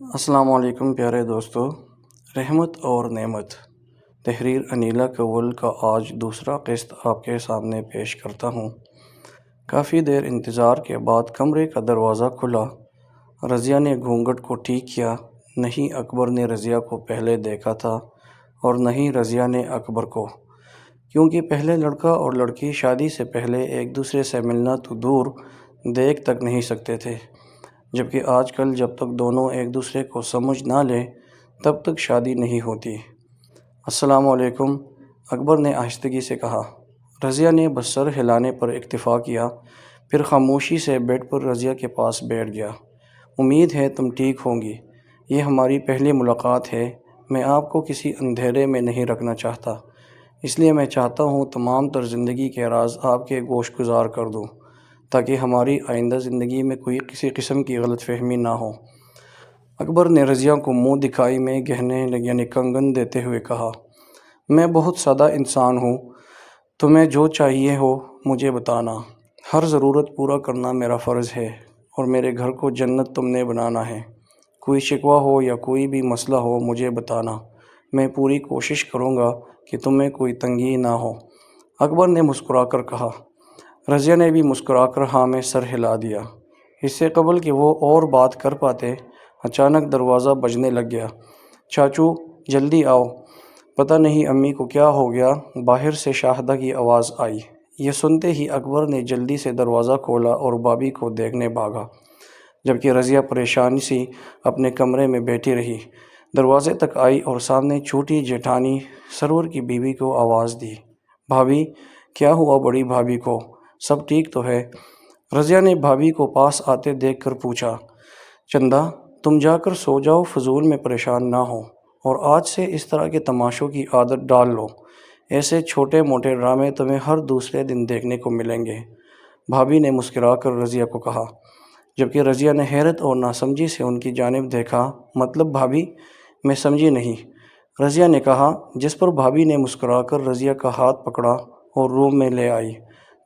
السلام علیکم پیارے دوستو۔ رحمت اور نعمت، تحریر انیلا کول کا آج دوسرا قسط آپ کے سامنے پیش کرتا ہوں۔ کافی دیر انتظار کے بعد کمرے کا دروازہ کھلا۔ رضیہ نے گھونگھٹ کو ٹھیک کیا۔ نہیں اکبر نے رضیہ کو پہلے دیکھا تھا اور نہیں رضیہ نے اکبر کو، کیونکہ پہلے لڑکا اور لڑکی شادی سے پہلے ایک دوسرے سے ملنا تو دور دیکھ تک نہیں سکتے تھے، جبکہ آج کل جب تک دونوں ایک دوسرے کو سمجھ نہ لیں تب تک شادی نہیں ہوتی۔ السلام علیکم، اکبر نے آہستگی سے کہا۔ رضیہ نے بس سر ہلانے پر اکتفا کیا، پھر خاموشی سے بیڈ پر رضیہ کے پاس بیٹھ گیا۔ امید ہے تم ٹھیک ہوں گی، یہ ہماری پہلی ملاقات ہے۔ میں آپ کو کسی اندھیرے میں نہیں رکھنا چاہتا، اس لیے میں چاہتا ہوں تمام تر زندگی کے راز آپ کے گوش گزار کر دوں، تاکہ ہماری آئندہ زندگی میں کوئی کسی قسم کی غلط فہمی نہ ہو۔ اکبر نے رضیہ کو منہ دکھائی میں گہنے یعنی کنگن دیتے ہوئے کہا، میں بہت سادہ انسان ہوں، تمہیں جو چاہیے ہو مجھے بتانا۔ ہر ضرورت پورا کرنا میرا فرض ہے اور میرے گھر کو جنت تم نے بنانا ہے۔ کوئی شکوہ ہو یا کوئی بھی مسئلہ ہو مجھے بتانا، میں پوری کوشش کروں گا کہ تمہیں کوئی تنگی نہ ہو۔ اکبر نے مسکرا کر کہا۔ رضیہ نے بھی مسکرا کر ہاں میں سر ہلا دیا۔ اس سے قبل کہ وہ اور بات کر پاتے، اچانک دروازہ بجنے لگ گیا۔ چاچو جلدی آؤ، پتہ نہیں امی کو کیا ہو گیا، باہر سے شاہدہ کی آواز آئی۔ یہ سنتے ہی اکبر نے جلدی سے دروازہ کھولا اور بھابھی کو دیکھنے بھاگا، جبکہ رضیہ پریشان سی اپنے کمرے میں بیٹھی رہی۔ دروازے تک آئی اور سامنے چھوٹی جیٹھانی سرور کی بیوی کو آواز دی، بھابھی کیا ہوا بڑی بھابھی کو، سب ٹھیک تو ہے؟ رضیہ نے بھابھی کو پاس آتے دیکھ کر پوچھا، چندا تم جا کر سو جاؤ، فضول میں پریشان نہ ہو، اور آج سے اس طرح کے تماشوں کی عادت ڈال لو، ایسے چھوٹے موٹے ڈرامے تمہیں ہر دوسرے دن دیکھنے کو ملیں گے، بھابھی نے مسکرا کر رضیہ کو کہا، جبکہ رضیہ نے حیرت اور ناسمجھی سے ان کی جانب دیکھا۔ مطلب بھابھی، میں سمجھی نہیں، رضیہ نے کہا، جس پر بھابھی نے مسکرا کر رضیہ کا ہاتھ پکڑا اور روم میں لے آئی۔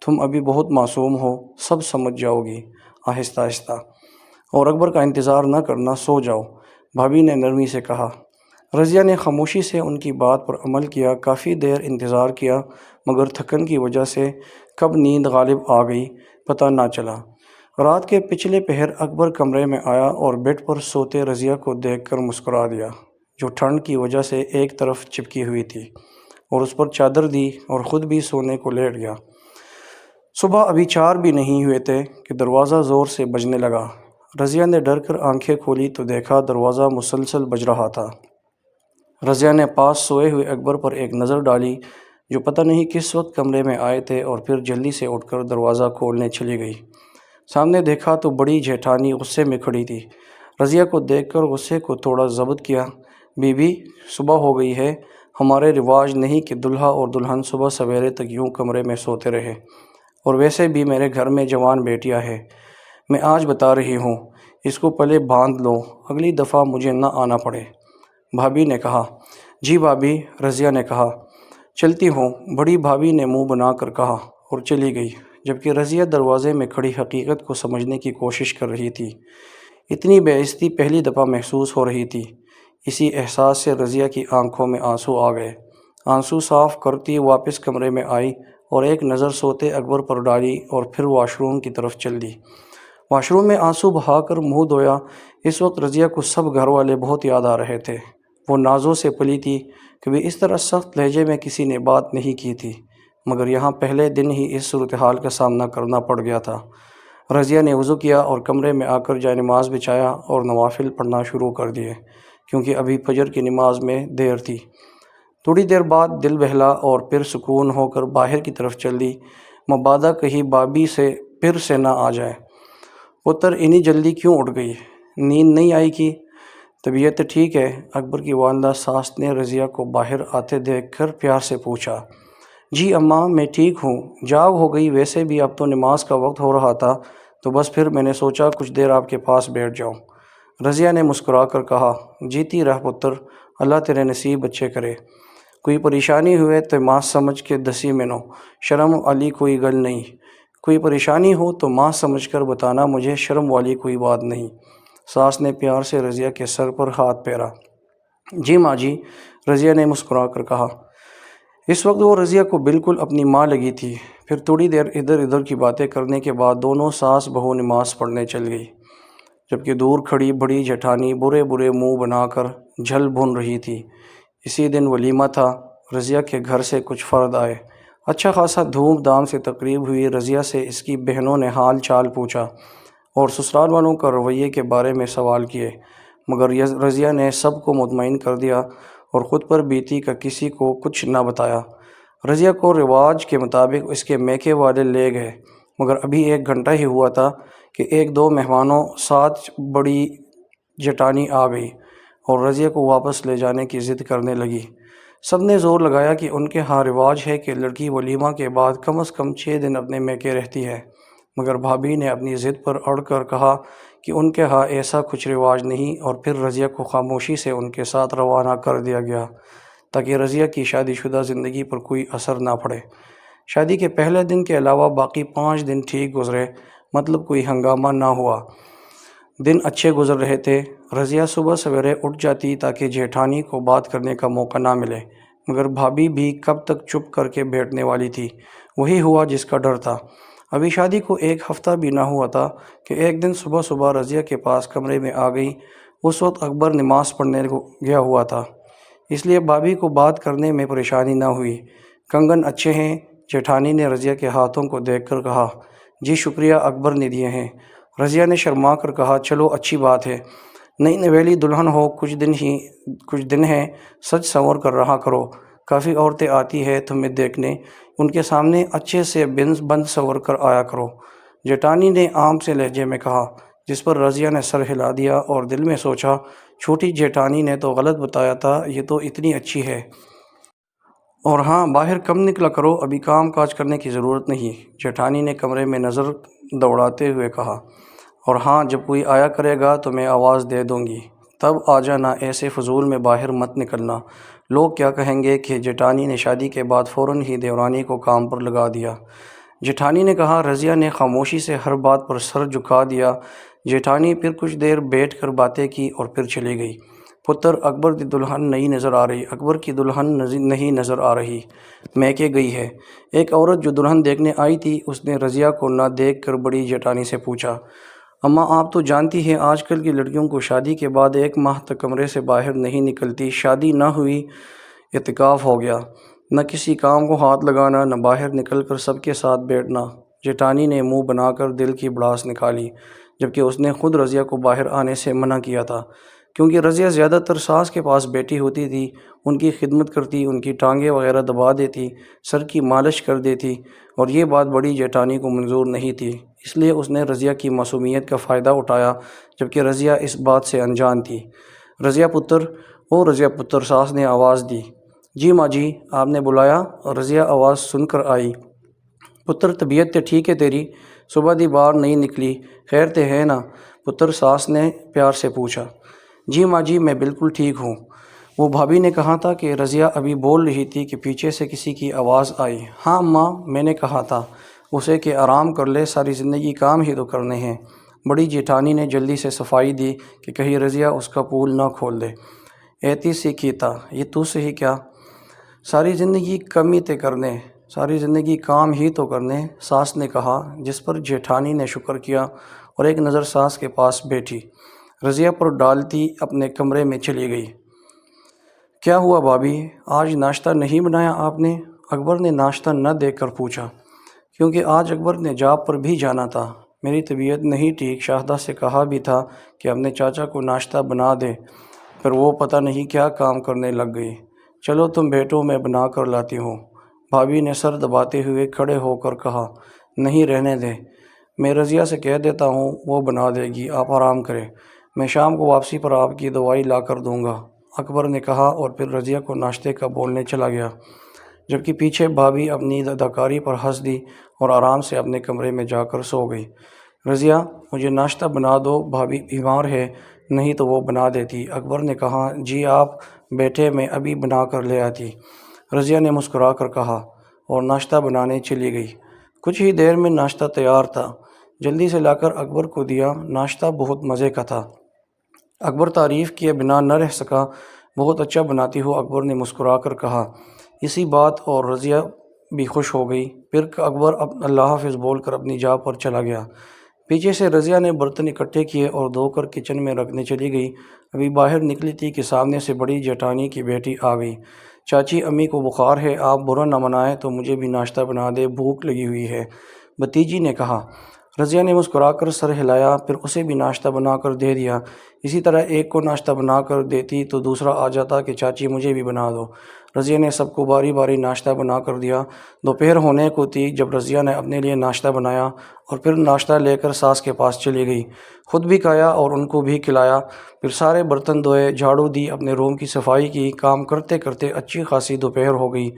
تم ابھی بہت معصوم ہو، سب سمجھ جاؤ گی، آہستہ آہستہ، اور اکبر کا انتظار نہ کرنا، سو جاؤ، بھابھی نے نرمی سے کہا۔ رضیہ نے خاموشی سے ان کی بات پر عمل کیا۔ کافی دیر انتظار کیا، مگر تھکن کی وجہ سے کب نیند غالب آ گئی پتہ نہ چلا۔ رات کے پچھلے پہر اکبر کمرے میں آیا اور بیڈ پر سوتے رضیہ کو دیکھ کر مسکرا دیا، جو ٹھنڈ کی وجہ سے ایک طرف چپکی ہوئی تھی، اور اس پر چادر دی اور خود بھی سونے کو لیٹ گیا۔ صبح ابھی 4 بھی نہیں ہوئے تھے کہ دروازہ زور سے بجنے لگا۔ رضیہ نے ڈر کر آنکھیں کھولی تو دیکھا دروازہ مسلسل بج رہا تھا۔ رضیہ نے پاس سوئے ہوئے اکبر پر ایک نظر ڈالی، جو پتہ نہیں کس وقت کمرے میں آئے تھے، اور پھر جلدی سے اٹھ کر دروازہ کھولنے چلی گئی۔ سامنے دیکھا تو بڑی جیٹھانی غصے میں کھڑی تھی۔ رضیہ کو دیکھ کر غصے کو تھوڑا ضبط کیا، بی بی صبح ہو گئی ہے، ہمارے رواج نہیں کہ دلہا اور دلہن صبح سویرے تک یوں کمرے میں سوتے رہے، اور ویسے بھی میرے گھر میں جوان بیٹیاں ہے، میں آج بتا رہی ہوں، اس کو پہلے باندھ لو، اگلی دفعہ مجھے نہ آنا پڑے، بھابھی نے کہا۔ جی بھابھی، رضیہ نے کہا۔ چلتی ہوں، بڑی بھابھی نے منہ بنا کر کہا اور چلی گئی، جبکہ رضیہ دروازے میں کھڑی حقیقت کو سمجھنے کی کوشش کر رہی تھی۔ اتنی بے عزتی پہلی دفعہ محسوس ہو رہی تھی۔ اسی احساس سے رضیہ کی آنکھوں میں آنسو آ گئے۔ آنسو صاف کرتی واپس کمرے میں آئی اور ایک نظر سوتے اکبر پر ڈالی اور پھر واش روم کی طرف چل دی۔ واش روم میں آنسو بہا کر منہ دھویا۔ اس وقت رضیہ کو سب گھر والے بہت یاد آ رہے تھے۔ وہ نازوں سے پلی تھی، کبھی اس طرح سخت لہجے میں کسی نے بات نہیں کی تھی، مگر یہاں پہلے دن ہی اس صورتحال کا سامنا کرنا پڑ گیا تھا۔ رضیہ نے وضو کیا اور کمرے میں آ کر جائے نماز بچھایا اور نوافل پڑھنا شروع کر دیے، کیونکہ ابھی فجر کی نماز میں دیر تھی۔ تھوڑی دیر بعد دل بہلا اور پھر سکون ہو کر باہر کی طرف چل دی، مبادا کہیں بھابھی سے پھر سے نہ آ جائے۔ پتر اتنی جلدی کیوں اٹھ گئی، نیند نہیں آئی کی؟ طبیعت ٹھیک ہے؟ اکبر کی والدہ ساس نے رضیہ کو باہر آتے دیکھ کر پیار سے پوچھا۔ جی اماں، میں ٹھیک ہوں، جاگ ہو گئی، ویسے بھی اب تو نماز کا وقت ہو رہا تھا تو بس پھر میں نے سوچا کچھ دیر آپ کے پاس بیٹھ جاؤں۔ رضیہ نے مسکرا کر کہا، جیتی رہ پتر، اللہ تیرے نصیب اچھے کرے، کوئی پریشانی ہوئے تو ماں سمجھ کے دسی منو، شرم والی کوئی گل نہیں، کوئی پریشانی ہو تو ماں سمجھ کر بتانا، مجھے شرم والی کوئی بات نہیں۔ ساس نے پیار سے رضیہ کے سر پر ہاتھ پھیرا۔ جی ماں جی، رضیہ نے مسکرا کر کہا۔ اس وقت وہ رضیہ کو بالکل اپنی ماں لگی تھی۔ پھر تھوڑی دیر ادھر ادھر کی باتیں کرنے کے بعد دونوں ساس بہو نماز پڑھنے چل گئی، جبکہ دور کھڑی بڑی جیٹھانی برے برے منہ بنا کر جھل بھن رہی تھی۔ اسی دن ولیمہ تھا۔ رضیہ کے گھر سے کچھ فرد آئے۔ اچھا خاصا دھوم دھام سے تقریب ہوئی۔ رضیہ سے اس کی بہنوں نے حال چال پوچھا اور سسرال والوں کا رویے کے بارے میں سوال کیے، مگر رضیہ نے سب کو مطمئن کر دیا اور خود پر بیتی کا کسی کو کچھ نہ بتایا۔ رضیہ کو رواج کے مطابق اس کے میکے والے لے گئے، مگر ابھی 1 گھنٹہ ہی ہوا تھا کہ 1-2 مہمانوں ساتھ بڑی جٹانی آ گئی اور رضیہ کو واپس لے جانے کی ضد کرنے لگی۔ سب نے زور لگایا کہ ان کے ہاں رواج ہے کہ لڑکی ولیمہ کے بعد کم از کم 6 دن اپنے میکے رہتی ہے، مگر بھابھی نے اپنی ضد پر اڑ کر کہا کہ ان کے ہاں ایسا کچھ رواج نہیں، اور پھر رضیہ کو خاموشی سے ان کے ساتھ روانہ کر دیا گیا تاکہ رضیہ کی شادی شدہ زندگی پر کوئی اثر نہ پڑے۔ شادی کے پہلے دن کے علاوہ باقی 5 دن ٹھیک گزرے، مطلب کوئی ہنگامہ نہ ہوا، دن اچھے گزر رہے تھے۔ رضیہ صبح سویرے اٹھ جاتی تاکہ جیٹھانی کو بات کرنے کا موقع نہ ملے، مگر بھابھی بھی کب تک چپ کر کے بیٹھنے والی تھی۔ وہی ہوا جس کا ڈر تھا۔ ابھی شادی کو 1 ہفتہ بھی نہ ہوا تھا کہ ایک دن صبح صبح رضیہ کے پاس کمرے میں آ گئی۔ اس وقت اکبر نماز پڑھنے گیا ہوا تھا، اس لیے بھابھی کو بات کرنے میں پریشانی نہ ہوئی۔ کنگن اچھے ہیں؟ جیٹھانی نے رضیہ کے ہاتھوں کو دیکھ کر کہا۔ جی شکریہ، اکبر نے دیے ہیں۔ رضیہ نے شرما کر کہا۔ چلو اچھی بات ہے، نئی نویلی دلہن ہو، کچھ دن ہیں، سج سنور کر رہا کرو۔ کافی عورتیں آتی ہیں تمہیں دیکھنے، ان کے سامنے اچھے سے بند سنور کر آیا کرو، جیٹھانی نے عام سے لہجے میں کہا، جس پر رضیہ نے سر ہلا دیا اور دل میں سوچا، چھوٹی جیٹھانی نے تو غلط بتایا تھا، یہ تو اتنی اچھی ہے۔ اور ہاں، باہر کم نکلا کرو، ابھی کام کاج کرنے کی ضرورت نہیں، جیٹھانی نے کمرے میں نظر دوڑاتے ہوئے کہا۔ اور ہاں، جب کوئی آیا کرے گا تو میں آواز دے دوں گی، تب آ جانا، ایسے فضول میں باہر مت نکلنا، لوگ کیا کہیں گے۔ کہ جیٹھانی نے شادی کے بعد فوراً ہی دیورانی کو کام پر لگا دیا، جیٹھانی نے کہا۔ رضیہ نے خاموشی سے ہر بات پر سر جھکا دیا۔ جیٹھانی پھر کچھ دیر بیٹھ کر باتیں کی اور پھر چلی گئی۔ پتر، اکبر دی دلہن نہیں نظر آ رہی، اکبر کی دلہن نہیں نظر آ رہی، میکے گئی ہے۔ ایک عورت جو دلہن دیکھنے آئی تھی، اس نے رضیہ کو نہ دیکھ کر بڑی جیٹھانی سے پوچھا، اماں آپ تو جانتی ہیں آج کل کی لڑکیوں کو شادی کے بعد 1 ماہ تک کمرے سے باہر نہیں نکلتی، شادی نہ ہوئی اعتکاف ہو گیا، نہ کسی کام کو ہاتھ لگانا، نہ باہر نکل کر سب کے ساتھ بیٹھنا۔ جیٹھانی نے منہ بنا کر دل کی بڑاس نکالی، جبکہ اس نے خود رضیہ کو باہر آنے سے منع کیا تھا، کیونکہ رضیہ زیادہ تر ساس کے پاس بیٹھی ہوتی تھی، ان کی خدمت کرتی، ان کی ٹانگیں وغیرہ دبا دیتی، سر کی مالش کر دیتی، اور یہ بات بڑی جیٹھانی کو منظور نہیں تھی، اس لیے اس نے رضیہ کی معصومیت کا فائدہ اٹھایا، جبکہ رضیہ اس بات سے انجان تھی۔ رضیہ پتر، او رضیہ پتر، ساس نے آواز دی۔ جی ماں جی، آپ نے بلایا؟ رضیہ آواز سن کر آئی۔ پتر، طبیعت تے ٹھیک ہے تیری؟ صبح دی باہر نہیں نکلی، خیر تے ہے نا؟ پتر، ساس نے پیار سے پوچھا۔ جی ماں جی، میں بالکل ٹھیک ہوں۔ وہ بھابھی نے کہا تھا کہ رضیہ ابھی بول رہی تھی کہ پیچھے سے کسی کی آواز آئی۔ ہاں ماں، میں نے کہا تھا اسے کہ آرام کر لے، ساری زندگی کام ہی تو کرنے ہیں۔ بڑی جیٹھانی نے جلدی سے صفائی دی کہ کہیں رضیہ اس کا پول نہ کھول دے۔ ایتی سی کیتا، یہ تو صحیح کیا، ساری زندگی کم ہی تے کرنے، ساری زندگی کام ہی تو کرنے، ساس نے کہا، جس پر جیٹھانی نے شکر کیا اور ایک نظر ساس کے پاس بیٹھی رضیہ پر ڈالتی اپنے کمرے میں چلی گئی۔ کیا ہوا بھابھی، آج ناشتہ نہیں بنایا آپ نے؟ اکبر نے ناشتہ نہ دیکھ کر پوچھا۔ کیونکہ آج اکبر نے جاب پر بھی جانا تھا، میری طبیعت نہیں ٹھیک، شاہدہ سے کہا بھی تھا کہ اپنے چاچا کو ناشتہ بنا دے، پھر وہ پتہ نہیں کیا کام کرنے لگ گئی۔ چلو تم بیٹھو، میں بنا کر لاتی ہوں، بھابھی نے سر دباتے ہوئے کھڑے ہو کر کہا۔ نہیں، رہنے دیں، میں رضیہ سے کہہ دیتا ہوں، وہ بنا دے گی، آپ آرام کریں، میں شام کو واپسی پر آپ کی دوائی لا کر دوں گا، اکبر نے کہا، اور پھر رضیہ کو ناشتے کا بولنے چلا گیا، جبکہ پیچھے بھابھی اپنی اداکاری پر ہنس دی اور آرام سے اپنے کمرے میں جا کر سو گئی۔ رضیہ، مجھے ناشتہ بنا دو، بھابھی بیمار ہے، نہیں تو وہ بنا دیتی، اکبر نے کہا۔ جی آپ بیٹھے، میں ابھی بنا کر لے آتی، رضیہ نے مسکرا کر کہا اور ناشتہ بنانے چلی گئی۔ کچھ ہی دیر میں ناشتہ تیار تھا، جلدی سے لا کر اکبر کو دیا۔ ناشتہ بہت مزے کا تھا، اکبر تعریف کیے بنا نہ رہ سکا۔ بہت اچھا بناتی ہو، اکبر نے مسکرا کر کہا۔ اسی بات اور رضیہ بھی خوش ہو گئی۔ پھر اکبر اللہ حافظ بول کر اپنی جگہ پر چلا گیا۔ پیچھے سے رضیہ نے برتن اکٹھے کیے اور دھو کر کچن میں رکھنے چلی گئی۔ ابھی باہر نکلی تھی کہ سامنے سے بڑی جیٹھانی کی بیٹی آ گئی۔ چاچی، امی کو بخار ہے، آپ برا نہ منائیں تو مجھے بھی ناشتہ بنا دے، بھوک لگی ہوئی ہے، بھتیجی نے کہا۔ رضیہ نے مسکرا کر سر ہلایا، پھر اسے بھی ناشتہ بنا کر دے دیا۔ اسی طرح ایک کو ناشتہ بنا کر دیتی تو دوسرا آ جاتا کہ چاچی مجھے بھی بنا دو۔ رضیہ نے سب کو باری باری ناشتہ بنا کر دیا۔ دوپہر ہونے کو تھی جب رضیہ نے اپنے لیے ناشتہ بنایا اور پھر ناشتہ لے کر ساس کے پاس چلی گئی۔ خود بھی کھایا اور ان کو بھی کھلایا۔ پھر سارے برتن دھوئے، جھاڑو دی، اپنے روم کی صفائی کی۔ کام کرتے کرتے اچھی خاصی دوپہر ہو گئی۔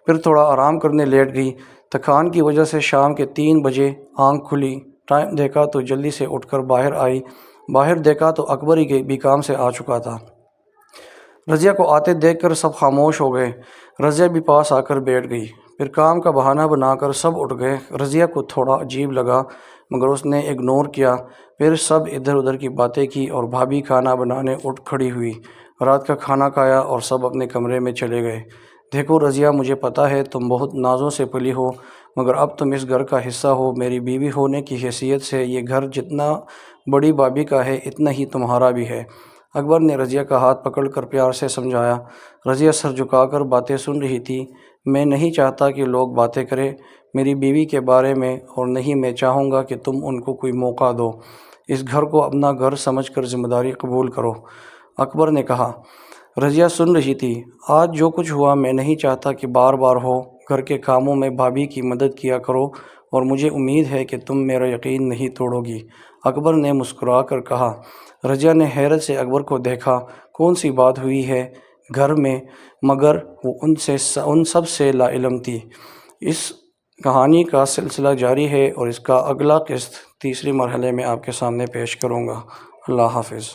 پھر تھوڑا آرام کرنے لیٹ گئی۔ تھکان کی وجہ سے شام کے 3 بجے آنکھ کھلی۔ ٹائم دیکھا تو جلدی سے اٹھ کر باہر آئی۔ باہر دیکھا تو اکبر ہی بھی کام سے آ چکا تھا۔ رضیہ کو آتے دیکھ کر سب خاموش ہو گئے۔ رضیہ بھی پاس آ کر بیٹھ گئی۔ پھر کام کا بہانہ بنا کر سب اٹھ گئے۔ رضیہ کو تھوڑا عجیب لگا مگر اس نے اگنور کیا۔ پھر سب ادھر ادھر کی باتیں کی اور بھابھی کھانا بنانے اٹھ کھڑی ہوئی۔ رات کا کھانا کھایا اور سب اپنے کمرے میں چلے گئے۔ دیکھو رضیہ، مجھے پتہ ہے تم بہت نازوں سے پلی ہو مگر اب تم اس گھر کا حصہ ہو۔ میری بیوی ہونے کی حیثیت سے یہ گھر جتنا بڑی بھابھی کا ہے اتنا ہی تمہارا بھی ہے۔ اکبر نے رضیہ کا ہاتھ پکڑ کر پیار سے سمجھایا۔ رضیہ سر جھکا کر باتیں سن رہی تھی۔ میں نہیں چاہتا کہ لوگ باتیں کریں میری بیوی کے بارے میں، اور نہیں میں چاہوں گا کہ تم ان کو کوئی موقع دو۔ اس گھر کو اپنا گھر سمجھ کر ذمہ داری قبول کرو، اکبر نے کہا۔ رضیہ سن رہی تھی۔ آج جو کچھ ہوا میں نہیں چاہتا کہ بار بار ہو۔ گھر کے کاموں میں بھابھی کی مدد کیا کرو اور مجھے امید ہے کہ تم میرا یقین نہیں توڑو گی، اکبر نے مسکرا کر کہا۔ رضیہ نے حیرت سے اکبر کو دیکھا۔ کون سی بات ہوئی ہے گھر میں؟ مگر وہ ان سب سے لا علم تھی۔ اس کہانی کا سلسلہ جاری ہے اور اس کا اگلا قسط تیسرے مرحلے میں آپ کے سامنے پیش کروں گا۔ اللہ حافظ۔